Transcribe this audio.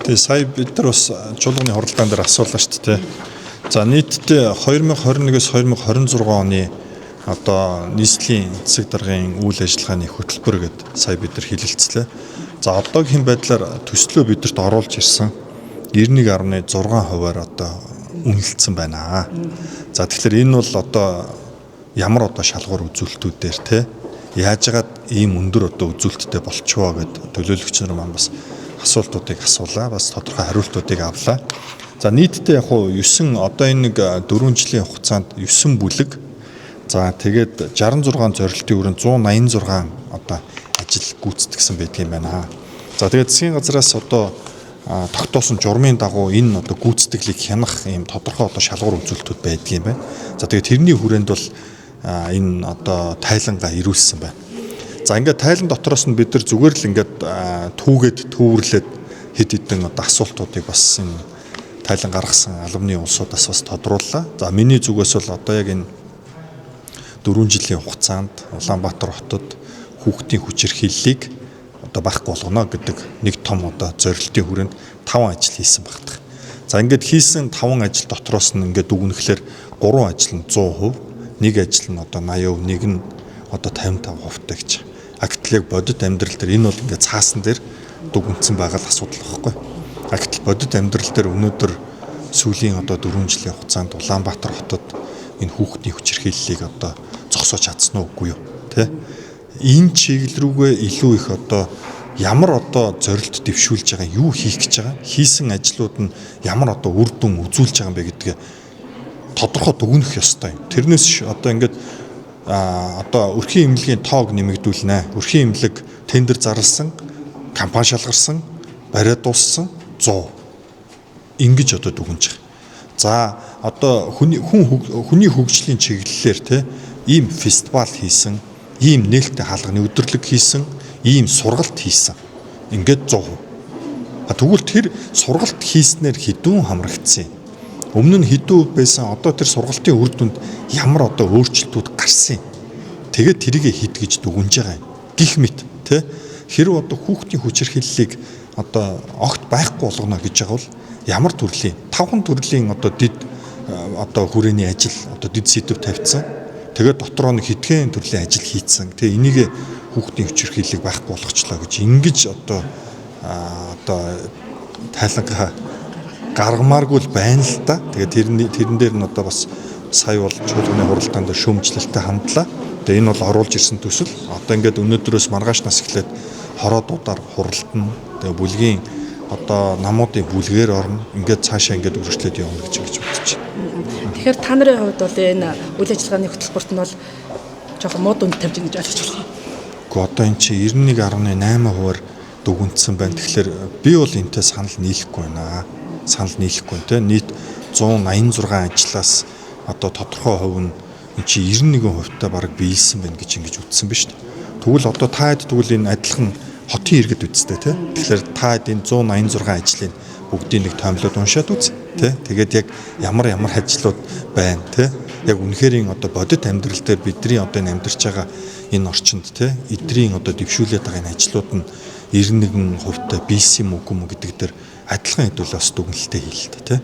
Тэгээ сая бид нар бас чуулганы хуралдаан дээр асуулаа шүү дээ. За нийтдээ 2021-с 2026 оны одоо нийслэлийн засаг даргын үйл ажиллагааны хөтөлбөр гэдэг сая бид нар хэлэлцлээ. За одоогийн байдлаар төслөө бидэрт оруулж ирсэн 91.6%-аар одоо үнэлсэн байна. За тэгэхээр энэ бол одоо ямар одоо шалгуур үзүүлэлтүүдээр те яажгаад ийм өндөр одоо үзүүлэлттэй болчихвоо гэд төлөөлөгч нар маань бас асуултуудыг асуулаа, бас тодорхой хариултуудыг авлаа. За нийтдээ яг 9 одоо энэ нэг 4 жилийн хугацаанд 9 бүлэг. За тэгээд 66 зорилтын өрөөнд 186 одоо ажил гүйцэтгсэн байдаг юм байна. За тэгээд засгийн газраас одоо тогтоосон журмын дагуу энэ одоо гүйцэтгэлийг хянах ийм тодорхой одоо шалгуур үзүүлэлтүүд байдаг юм байна. За тэгээд тэрний хүрээнд бол энэ одоо тайлангаа ирүүлсэн байна. За ингээд тайлан дотроос нь бид нар зүгээр л ингээд түүгэд хэд хэдэн одоо асуултуудыг бас энэ тайлан гаргасан албаны улсуудаас бас тодрууллаа. За миний зүгээс бол одоо яг энэ 4 жилийн хугацаанд Улаанбаатар хотод хүүхдийн хүчирхийллийг одоо байхгүй болгоно гэдэг нэг том одоо зорилтын хүрээнд 5 ажил хийсэн багтах. За ингээд хийсэн 5 ажил дотроос нь ингээд дүгнэхлээр 3 ажил нь 100%, нэг ажил нь одоо 80%, нэг нь одоо 55% гэж. Агтлыг бодит амьдрал дээр энэ бол ингээд цаасан дээр дүгнсэн байгаа л асуудал байхгүй. Агтл бодит амьдрал дээр өнөөдөр сүүлийн одоо 4 жилийн хугацаанд Улаанбаатар хотод энэ хүүхдийн хүчирхийллийг одоо зогсоож чадсан уугүй юу, тэ? Энэ чиглэл рүүгээ илүү их одоо ямар одоо зорилт дэвшүүлж байгаа, юу хийх гэж байгаа, хийсэн ажлууд нь ямар одоо үр дүн үзүүлж байгаа юм бэ гэдгээ тодорхой дүгнэх ёстой юм. Тэрнээс одоо ингээд одоо өрхийн эмнэлгийн тоог нэмэгдүүлнэ. Өрхийн эмнэлэг тендер зарласан, компани шалгарсан, бариа дууссан 100. Ингэж одоо дүгнэж байгаа. За одоо хүний хөгжлийн чиглэлээр те ийм фестивал хийсэн, ийм нээлттэй хаалганы өдөрлөг хийсэн, ийм сургалт хийсэн. Ингээд 100%. Тэгвэл тэр сургалт хийснээр хэдүүн хамрагдсан юм. Өмнө нь хэдүү байсан, одоо тэр сургалтын үр дүнд ямар одоо өөрчлөлтүүд гарсан юм. Тэгээд тэрийг хэд гэж дүгнэж байгаа юм. Гэх мэт тэ хэрв одоо хүүхдийн хүчирхийллийг одоо огт байхгүй болгоно гэж байгаа бол ямар төрлийн 5 төрлийн одоо дид одоо хүрээний ажил одоо дид сэдв тавьсан. Тэгээд дотроо нэг хэдхэн төрлийн ажил хийцэн. Тэгээ энийг хүүхдийн хүчирхийллийг байхгүй болгочлоо гэж ингэж одоо тайлангаа гаргамааргүй л байна л да. Тэгээд тэрэн дээр нь одоо бас сая бол чуулганы хуралдаан дээр шүүмжлэлтэй хандлаа. Тэгээд энэ бол оруулж ирсэн төсөл. Одоо ингээд өнөөдрөөс маргаашнаас эхлээд хороодуудаар хуралдана. Тэгээд бүлгийн одоо намуудын бүлгээр орно. Ингээд цаашаа ингээд өргөжлөд явна гэж бодож байна. Тэгэхээр та нарын хувьд бол энэ үйл ажиллагааны хөтөлбөрт нь бол жоохон мод үнд тавьж гэж ойлгож байна. Гэхдээ одоо эн чинь 91.8%-аар дүгнсэн байна. Тэгэхээр би бол энэтэй санал нийлэхгүй байна. Санал нийлэхгүй те нийт 186 ажлаас одоо тодорхой хувь нь эн чи 91%-тай бараг биелсэн байна гэж ингэж үтсэн ба шүү дээ. Тэгвэл одоо та хэд тэгвэл энэ адилхан хотын иргэд үсттэй те. Тэгэхээр та хэд энэ 186 ажлыг бүгдийг нэг томлоод уншаад үз те. Тэгээд яг ямар ажлууд байна те. Яг үнэхээр одоо бодит амьдрал дээр бидний одоо энэ амьдарч байгаа энэ орчинд те эдрийн одоо дэвшүүлээд байгаа энэ ажлууд нь 91%-тай биелсэн юм уу гэдэг дээр адилхан хэдүүлээс дүгнэлтээ хийлээ те.